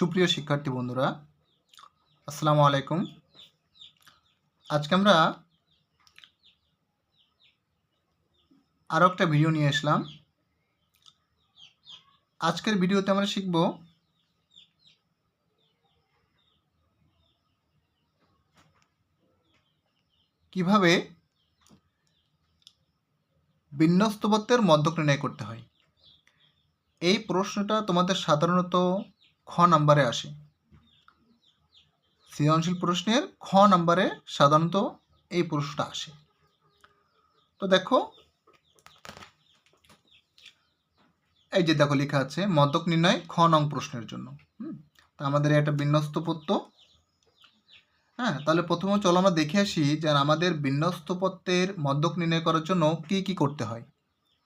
সুপ্রিয় শিক্ষার্থী বন্ধুরা, আসসালামু আলাইকুম। আজকে আমরা আরও একটা ভিডিও নিয়ে আসলাম। আজকের ভিডিওতে আমরা শিখব কিভাবে বিন্যস্তবত্বের মধ্যক নির্ণয় করতে হয়। এই প্রশ্নটা তোমাদের সাধারণত খ নাম্বারে আসে। সৃজনশীল প্রশ্নের খ নাম্বারে সাধারণত এই প্রশ্নটা আসে। তো দেখো, এই যে দেখো লেখা আছে মধ্যক নির্ণয় খ নং প্রশ্নের জন্য। তা আমাদের একটা বিন্যস্তপত্য। তাহলে প্রথমে চলো আমরা দেখে আসি যে আমাদের বিন্যস্তপত্বের মধ্যক নির্ণয় করার জন্য কি কি করতে হয়,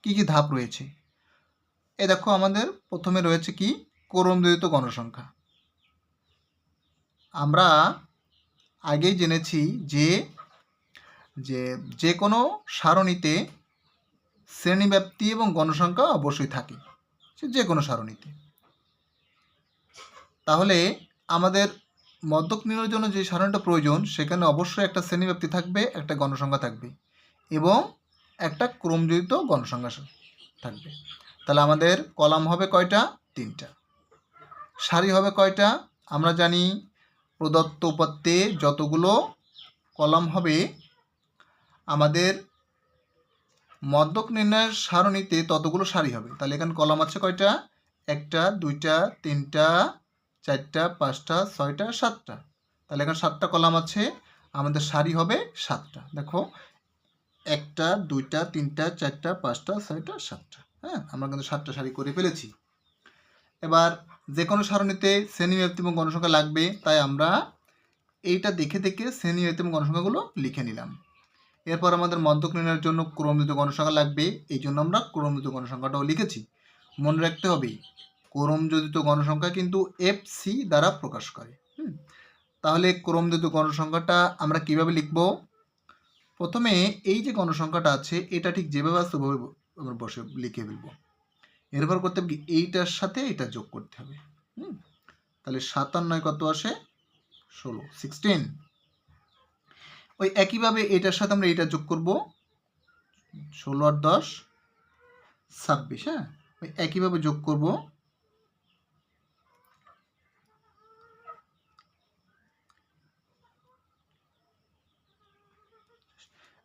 কি কি ধাপ রয়েছে। এই দেখো আমাদের প্রথমে রয়েছে কি ক্রমযুক্ত গণসংখ্যা। আমরা আগেই জেনেছি যে যে কোনো সারণীতে শ্রেণীব্যাপ্তি এবং গণসংখ্যা অবশ্যই থাকে, যে কোনো সারণীতে। তাহলে আমাদের মধ্যক নির্ণয়ের জন্য যে সারণীটা প্রয়োজন সেখানে অবশ্যই একটা শ্রেণীব্যাপ্তি থাকবে, একটা গণসংখ্যা থাকবে এবং একটা ক্রমযুক্ত গণসংখ্যা থাকবে। তাহলে আমাদের কলাম হবে কয়টা? 3টা। সারি হবে কয়টা? আমরা জানি প্রদত্ত উপাত্তে যতগুলো কলাম হবে আমাদের মধ্যক নির্ণয়ের সারণীতে ততগুলো সারি হবে। তাহলে এখানে কলাম আছে কয়টা? 1টা 2টা 3টা 4টা 5টা 6টা 7টা। তাহলে এখানে 7টা কলাম আছে, আমাদের সারি হবে 7টা। দেখো 1টা 2টা 3টা 4টা 5টা 6টা 7টা। আমরা কিন্তু 7টা সারি করে ফেলেছি। এবার যে কোনো সারণীতে শ্রেণীব্যাপ্তি এবং গণসংখ্যা লাগবে, তাই আমরা এইটা দেখে দেখে শ্রেণীব্যাপ্তি এবং গণসংখ্যাগুলো লিখে নিলাম। এরপর আমাদের মধ্যক নির্ণয়ের জন্য ক্রমযুক্ত গণসংখ্যা লাগবে, এই জন্য আমরা ক্রমযুক্ত গণসংখ্যাটাও লিখেছি। মনে রাখতে হবে ক্রমযুক্ত গণসংখ্যা কিন্তু FC দ্বারা প্রকাশ করে। তাহলে ক্রমযুক্ত গণসংখ্যাটা আমরা কিভাবে লিখব? প্রথমে এই যে গণসংখ্যাটা আছে এটা ঠিক যেভাবে আছে ওভাবে আমরা বসে লিখে ফেলবো। এরপর করতে হবে কি এইটার সাথে এটা যোগ করতে হবে। তাহলে 7 আর 9 কত আসে? 16, 16। ওই একইভাবে এটার সাথে আমরা এটা যোগ করব, 16 আর 10 26। ওই একইভাবে যোগ করব।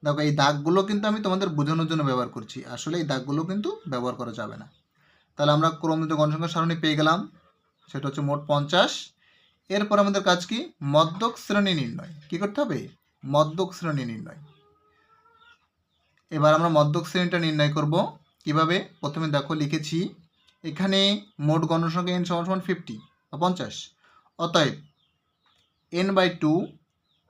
দেখো এই দাগগুলো কিন্তু আমি তোমাদের বোঝানোর জন্য ব্যবহার করছি, আসলে এই দাগগুলো কিন্তু ব্যবহার করা যাবে না। তাহলে আমরা ক্রমযুক্ত গণসংখ্যা সারণী পেয়ে গেলাম, সেটা হচ্ছে মোট 50। এরপর আমাদের কাজ কি? মধ্যক শ্রেণী নির্ণয়। কি করতে হবে? মধ্যক শ্রেণী নির্ণয়। এবার আমরা মধ্যক শ্রেণীটা নির্ণয় করব কিভাবে? প্রথমে দেখো লিখেছি এখানে মোট গণসংখ্যা n = 50 বা 50। অতএব n/2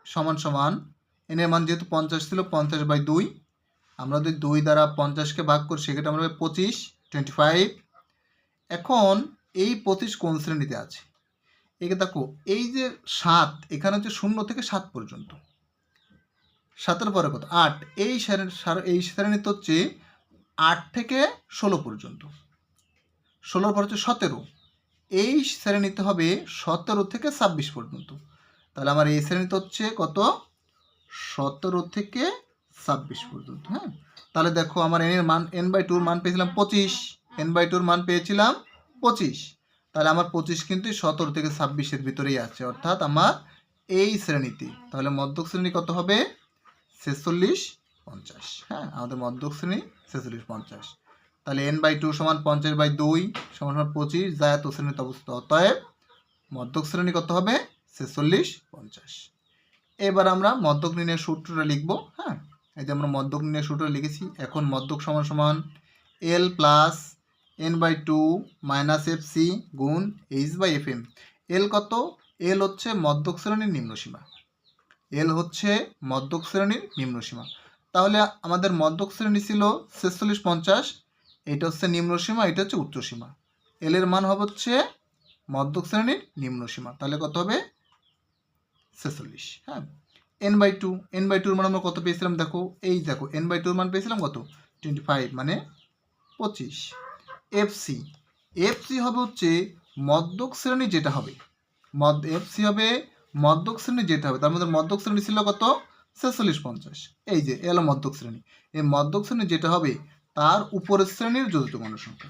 = n এর মান যেহেতু 50 ছিল 50/2। আমরা যদি 2 দ্বারা 50কে ভাগ করি সেক্ষেত্রে আমরা 25, 25। এখন এই 25 কোন শ্রেণীতে আছে? একে দেখো এই যে 7, এখানে হচ্ছে 0 থেকে 7 পর্যন্ত। 7-এর পরে কত? 8। এই শ্রেণীতে হচ্ছে 8 থেকে 16 পর্যন্ত। 16-র পর হচ্ছে 17। এই শ্রেণীতে হবে 17 থেকে 26 পর্যন্ত। তাহলে আমার এই শ্রেণীতে হচ্ছে কত? 17 থেকে 26 পর্যন্ত। তাহলে দেখো আমার n এর মান n/2 মান পেয়েছিলাম 25, n/2 মান পেয়েছিলাম 25। তাহলে আমার 25 কিন্তু 17 থেকে 26-এর ভিতরেই আছে, অর্থাৎ আমার এই শ্রেণীতে। তাহলে মধ্যক শ্রেণী কত হবে? 46, 50। আমাদের মধ্যক শ্রেণী 46, 50। তাহলে n/2 = 50/2 = 25, যা এত শ্রেণীতে অবস্থিত। অতএব মধ্যক শ্রেণী কত হবে? 46, 50। এবার আমরা মধ্যক নির্ণয়ের সূত্রটা লিখব। এই যে আমরা মধ্যক নির্ণয়ের সূত্রটা লিখেছি। এখন মধ্যক সমান L plus n/2 minus FC গুণ H/FM। L কত? L হচ্ছে মধ্যক শ্রেণীর নিম্নসীমা। L হচ্ছে মধ্যক শ্রেণীর নিম্নসীমা। তাহলে আমাদের মধ্যক শ্রেণী ছিল 46, 50। এটা হচ্ছে নিম্নসীমা, এটা হচ্ছে উচ্চসীমা। L এর মান হবে হচ্ছে মধ্যক শ্রেণীর নিম্নসীমা। তাহলে কত হবে? 46। n/2 n/2 মান আমরা কত পেয়েছিলাম? দেখো এই দেখো n/2 মান পেয়েছিলাম কত? 25 মানে 25। FC হবে হচ্ছে মধ্যক শ্রেণী যেটা হবে, এফসি হবে মধ্যক শ্রেণী যেটা হবে, তার মধ্যে মধ্যক শ্রেণী ছিল কত 4650। এই যে এলো মধ্যক শ্রেণী, এই মধ্যক শ্রেণী যেটা হবে তার উপরের শ্রেণীর যৌথ গণসংখ্যা,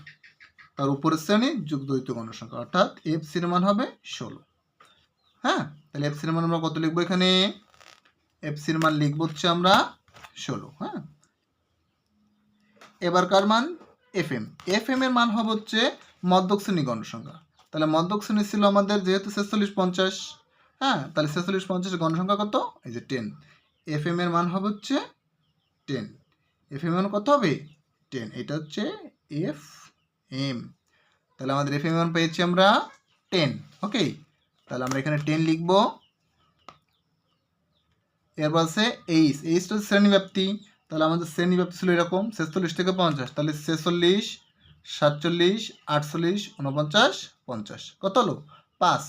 তার উপরের শ্রেণীর যৌথ গণসংখ্যা, অর্থাৎ এফসির মান হবে 16। হ্যাঁ, তাহলে এফসির মান আমরা কত লিখবো, এখানে এফসির মান লিখবো হচ্ছে আমরা 16। হ্যাঁ, এবারকার মান এফএম, এফএম এর মান হবে হচ্ছে মধ্যক শ্রেণী গণসংখ্যা। তাহলে মধ্যক শ্রেণী ছিল আমাদের যেহেতু 4650, হ্যাঁ, তাহলে 4650 গণসংখ্যা কত, এই যে 10। এফএম এর মান হবে হচ্ছে 10, এফএম এর মান কত হবে 10, এটা হচ্ছে এফ এম। তাহলে আমাদের এফএম এর মান পেয়েছি আমরা 10। ওকে, তাহলে আমরা এখানে 10 লিখবো। এরপর আছে এইচটা শ্রেণীব্যাপ্তি। তাহলে আমাদের শ্রেণীব্যাপ্তি ছিল এরকম 46 থেকে 50, তাহলে 46, 47, 48, 49, 50, কত হলো 5।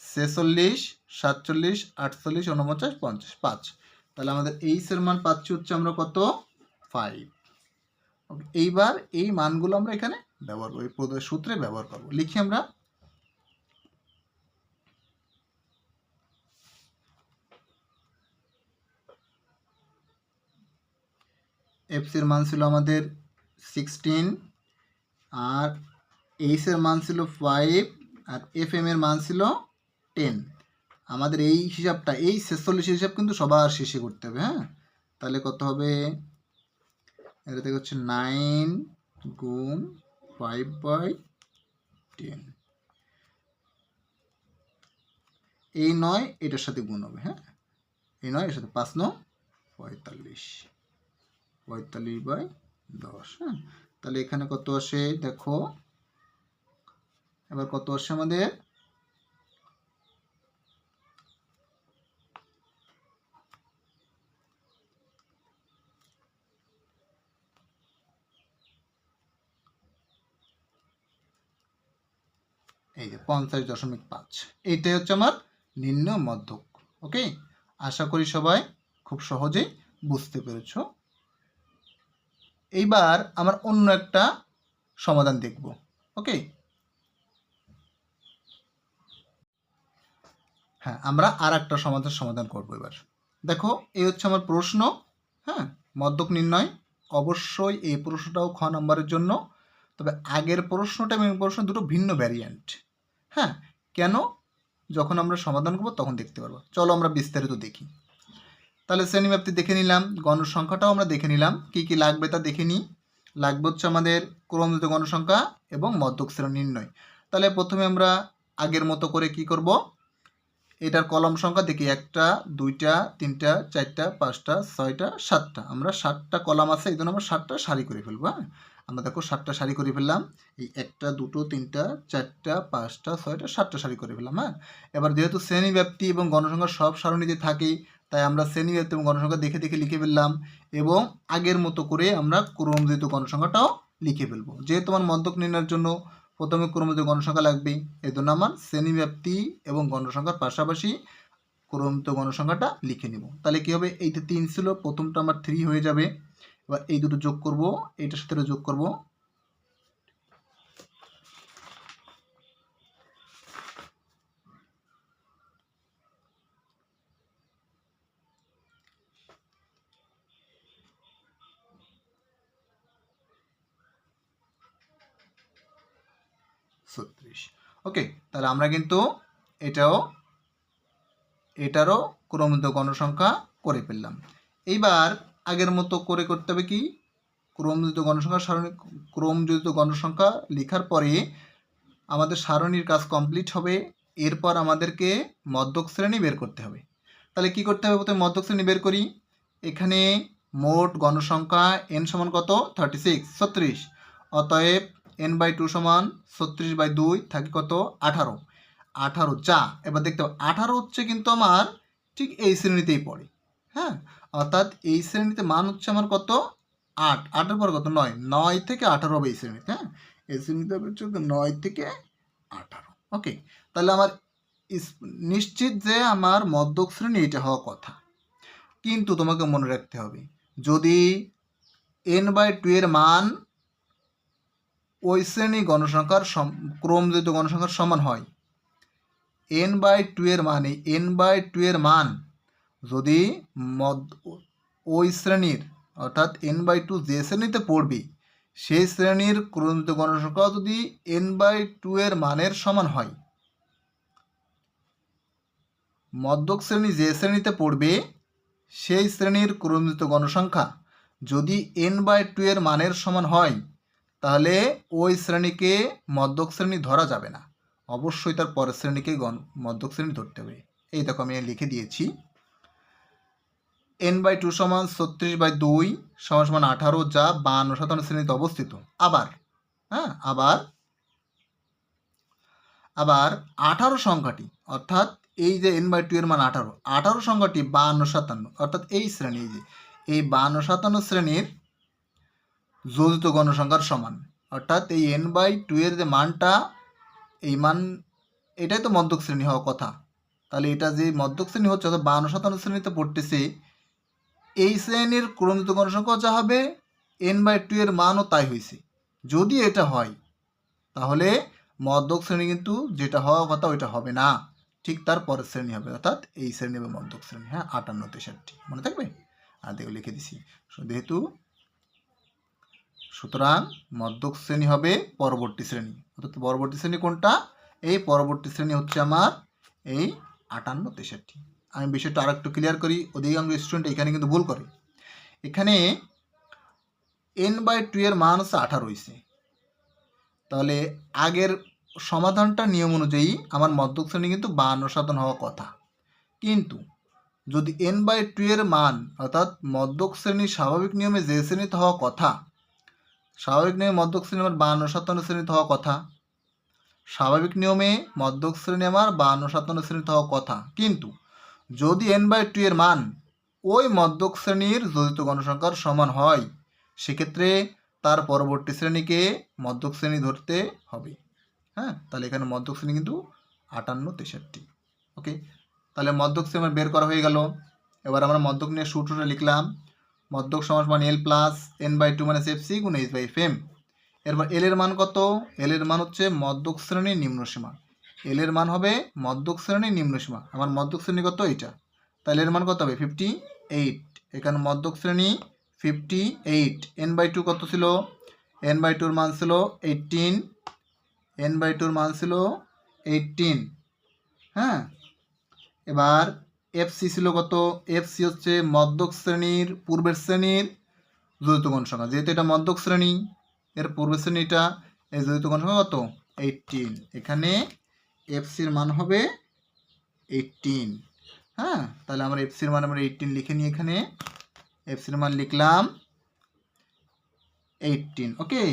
46, 47, 48, 49, 50, 5। তাহলে আমাদের এইচের মান পাচ্ছি হচ্ছে আমরা কত 5। ওকে, এইবার এই মানগুলো আমরা এখানে ব্যবহার করব, এই প্রদত্ত সূত্রে ব্যবহার করব। লিখি আমরা এফসির মান ছিল আমাদের 16, আর এইচের মান ছিল 5, আর এফএম এর মান ছিল 10। আমাদের এই হিসাবটা, এই 46 হিসাব কিন্তু সবার শেষে করতে হবে। হ্যাঁ, তাহলে কত হবে, এটা থেকে হচ্ছে 9 গুণ 5/10, এই 9 এটার সাথে গুণ হবে। হ্যাঁ, এই 9 এর সাথে 5 9 45, 45/10। হ্যাঁ, তাহলে এখানে কত আসে দেখো, এবার কত আসে আমাদের, এই যে 50.5। এইটাই হচ্ছে আমার নির্ণয় মধ্যক। ওকে, আশা করি সবাই খুব সহজেই বুঝতে পেরেছ। এইবার আমার অন্য একটা সমাধান দেখব। ওকে, হ্যাঁ, আমরা আর একটা সমাধান করব। এবার দেখো, এই হচ্ছে আমার প্রশ্ন। হ্যাঁ, মধ্যক নির্ণয়, অবশ্যই এই প্রশ্নটাও খ নাম্বারের জন্য। তবে আগের প্রশ্নটা এবং প্রশ্ন দুটো ভিন্ন ভ্যারিয়েন্ট। হ্যাঁ, কেন, যখন আমরা সমাধান করব তখন দেখতে পারবো। চলো আমরা বিস্তারিত দেখি। তাহলে শ্রেণীব্যাপ্তি দেখে নিলাম, গণসংখ্যাটাও আমরা দেখে নিলাম, কি কি লাগবে তা দেখে নিই। লাগবে হচ্ছে আমাদের ক্রমযুক্ত গণসংখ্যা এবং মধ্যক শ্রেণী নির্ণয়। তাহলে প্রথমে আমরা আগের মতো করে কি করব, এটার কলম সংখ্যা দেখি, 1টা 2টা 3টা 4টা 5টা 6টা 7টা, আমরা 7টা কলাম আছে, এই জন্য আমরা 7টা সারি করে ফেলবো। হ্যাঁ, আমরা দেখো 7টা সারি করে ফেললাম, এই 1টা 2টো 3টা 4টা 5টা 6টা 7টা সারি করে ফেললাম। হ্যাঁ, এবার যেহেতু শ্রেণীব্যাপ্তি এবং গণসংখ্যা সব সারণীতে থাকে, তাই আমরা শ্রেণীব্যাপ্তি এবং গণসংখ্যা দেখে দেখে লিখে ফেললাম, এবং আগের মতো করে আমরা ক্রমযুক্ত গণসংখ্যাটাও লিখে ফেলবো। যেহেতু আমার মধ্যক নির্ণয়ের জন্য প্রথমে ক্রমযুক্ত গণসংখ্যা লাগবে, এই জন্য আমার শ্রেণীব্যাপ্তি এবং গণসংখ্যার পাশাপাশি ক্রমযুক্ত গণসংখ্যাটা লিখে নিব। তাহলে কি হবে, এইটা 3 ছিল, প্রথমটা আমার 3 হয়ে যাবে। এবার এই দুটো যোগ করব, এইটার সাথে যোগ করব, ওকে, তাহলে আমরা কিন্তু এটারও ক্রমযুক্ত গণসংখ্যা করে ফেললাম। এইবার আগের মতো করে করতে হবে কি, ক্রমযুক্ত গণসংখ্যা সারণী, ক্রমযুক্ত গণসংখ্যা লেখার পরে আমাদের সারণীর কাজ কমপ্লিট হবে। এরপর আমাদেরকে মধ্যক শ্রেণী বের করতে হবে। তাহলে কি করতে হবে, প্রথমে মধ্যক শ্রেণী বের করি। এখানে মোট গণসংখ্যা n সমান কত 36, 36, অতএব n/2 সমান 36/2 থাকে কত 18, 18 যা এবার দেখতে পাবো 18 হচ্ছে কিন্তু আমার ঠিক এই শ্রেণীতেই পড়ে। হ্যাঁ, অর্থাৎ এই শ্রেণীতে মান হচ্ছে আমার কত 8, 8-এর পর কত 9, 9 থেকে 18 হবে এই শ্রেণীতে। হ্যাঁ, এই শ্রেণীতে হচ্ছে 9 থেকে 18। ওকে, তাহলে আমার নিশ্চিত যে আমার মধ্যক শ্রেণী এটা হওয়ার কথা। কিন্তু তোমাকে মনে রাখতে হবে, যদি n/2 এর মান ওই শ্রেণী গণসংখ্যার ক্রমযুক্ত গণসংখ্যার সমান হয়, n/2 এর মান, এই n/2 এর মান যদি ওই শ্রেণীর অর্থাৎ n/2 যে শ্রেণীতে পড়বে সেই শ্রেণীর ক্রমিত গণসংখ্যা যদি n/2 এর মানের সমান হয়, মধ্যক শ্রেণী যে শ্রেণীতে পড়বে সেই শ্রেণীর ক্রমিত গণসংখ্যা যদি n/2 এর মানের সমান হয়, তাহলে ওই শ্রেণীকে মধ্যক শ্রেণী ধরা যাবে না, অবশ্যই তার পরের শ্রেণীকে মধ্যক শ্রেণী ধরতে হবে। এই দেখো আমি লিখে দিয়েছি, n/2 সমান 36/2 সমান 18, যা 52 শ্রেণীতে অবস্থিত। আবার আবার 18 সংখ্যাটি, অর্থাৎ এই যে n/2 এর মান 18 সংখ্যাটি 52, অর্থাৎ এই শ্রেণী, এই 52 শ্রেণীর যোজিত গণসংখ্যার সমান। অর্থাৎ এই n/2 এর যে মানটা, এই মান এটাই তো মধ্যক শ্রেণী হওয়ার কথা, তাহলে এটা যে মধ্যক শ্রেণী হচ্ছে অর্থাৎ 52 শ্রেণীতে পড়তেছে, এই শ্রেণীর ক্রমিত গণসংখ্যা যা হবে n/2 এর মানও তাই হয়েছে। যদি এটা হয় তাহলে মধ্যক শ্রেণী কিন্তু যেটা হওয়ার কথা ওইটা হবে না, ঠিক তার পরের শ্রেণী হবে, অর্থাৎ এই শ্রেণী হবে মধ্যক শ্রেণী। 58, 63 মনে থাকবে। আর দেখো লিখে দিছি, যেহেতু সুতরাং মধ্যক শ্রেণী হবে পরবর্তী শ্রেণী, অর্থাৎ পরবর্তী শ্রেণী কোনটা, এই পরবর্তী শ্রেণী হচ্ছে আমার এই 58, 63। আমি বিষয়টা আর একটু ক্লিয়ার করি, অধিকাংশ স্টুডেন্ট এখানে কিন্তু ভুল করে। এখানে n/2 এর মান হচ্ছে 18 হয়েছে, তাহলে আগের সমাধানটা নিয়ম অনুযায়ী আমার মধ্যক শ্রেণী কিন্তু 52 হওয়ার কথা, কিন্তু যদি n/2 এর মান অর্থাৎ মধ্যক শ্রেণীর স্বাভাবিক নিয়মে যে শ্রেণীতে হওয়া কথা, স্বাভাবিক নিয়মে মধ্যক শ্রেণী আমার 52 শ্রেণীতে হওয়া কথা, স্বাভাবিক নিয়মে মধ্যক শ্রেণী আমার 52 শ্রেণীতে হওয়া কথা, কিন্তু যদি n/2 এর মান ওই মধ্যক শ্রেণীর যোজিত গণসংখ্যার সমান হয়, সেক্ষেত্রে তার পরবর্তী শ্রেণীকে মধ্যক শ্রেণী ধরতে হবে। তাহলে এখানে মধ্যক শ্রেণী কিন্তু 58, 63। ওকে, তাহলে মধ্যক শ্রেণী আমার বের করা হয়ে গেল। এবার আমরা মধ্যক নিয়ে সূত্রটা লিখলাম, মধ্যক সমান L প্লাস n/2 মানে FC গুণ H/FM। এরপর L এর মান কত, L এর মান হচ্ছে মধ্যক শ্রেণীর নিম্নসীমা, L এর মান হবে মধ্যক শ্রেণীর নিম্নসীমা। আমার মধ্যক শ্রেণী কত, এইটা, তাহলে এর মান কত হবে 58। এখানে মধ্যক শ্রেণী 58, n/2 কত ছিল, n/2 এর মান ছিল 18, n/2 এর মান ছিল 18। এবার FC ছিল কত, FC হচ্ছে মধ্যক শ্রেণীর পূর্বের শ্রেণীর যোজিত গণসংখ্যা, যেহেতু এটা মধ্যক শ্রেণী, এর পূর্বের শ্রেণীটা, এই যোজিত গণসংখ্যা কত 18, এখানে FC এর মান হবে 18। তাহলে আমরা FC এর মান আমরা 18 লিখে নিই, এখানে FC এর মান লিখলাম 18। ওকে,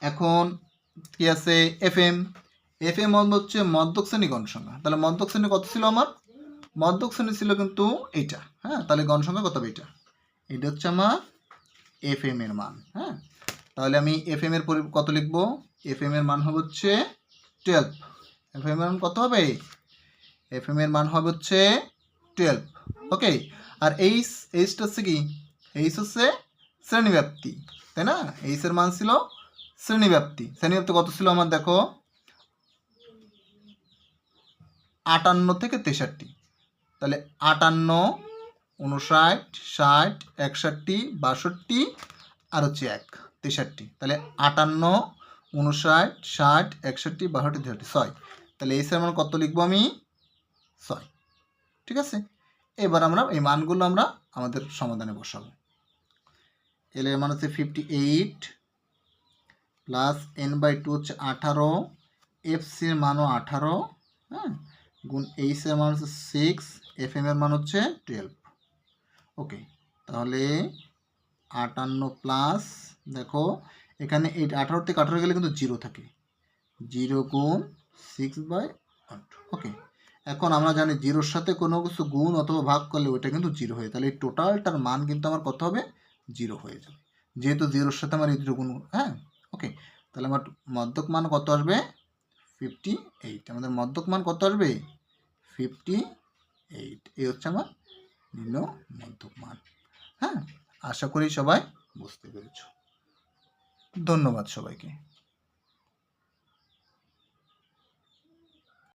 এখন কি আছে FM, FM হচ্ছে মধ্যক শ্রেণী গণসংখ্যা, তাহলে মধ্যক শ্রেণী কত ছিল আমার, মধ্যক শ্রেণী ছিল কিন্তু এইটা। তাহলে গণসংখ্যা কত হবে, এটা হচ্ছে আমার FM এর মান। তাহলে আমি FM এর কত লিখব, FM এর মান হবে হচ্ছে 12। FM এর মান কত হবে, FM এর মান হবে হচ্ছে 12। ওকে, আর এইচটা হচ্ছে কি, এইচ হচ্ছে শ্রেণীব্যাপ্তি, তাই না, এইচ এর মান ছিল শ্রেণীব্যাপ্তি। শ্রেণীব্যাপ্তি কত ছিল আমার, দেখো 58 থেকে 63, তাহলে 58, 59, 60, 61, 62 আর হচ্ছে 1, 63। তাহলে 58, 59, 60, 61, 62, 63, 6। তাহলে এই মান কত লিখবো আমি, 6। ঠিক আছে, এবার আমরা এই মানগুলো আমরা আমাদের সমাধানে বসাবো। এল এর মান হচ্ছে 58 প্লাস n/2 হচ্ছে 18, FC এর মানও 18, গুণ এইচ এর মান হচ্ছে 6, FM এর মান হচ্ছে 12। ওকে, তাহলে 58 প্লাস, দেখো এখানে এই 18 থেকে 18 গেলে কিন্তু 0 থাকে, 0 গুণ 6/8। ওকে, এখন আমরা জানি 0-র সাথে কোনো কিছু গুণ অথবা ভাগ করলে ওইটা কিন্তু 0 হয়ে, তাহলে এই টোটালটার মান কিন্তু আমার কত হবে, 0 হয়ে যাবে, যেহেতু 0-র সাথে আমার এই 0 গুণ। ওকে, তাহলে আমার মধ্যক মান কত আসবে 58, আমাদের মধ্যক মান কত আসবে 58, এই হচ্ছে আমার নিম্ন মধ্যক মান। আশা করি সবাই বুঝতে পেরেছ। ধন্যবাদ সবাইকে।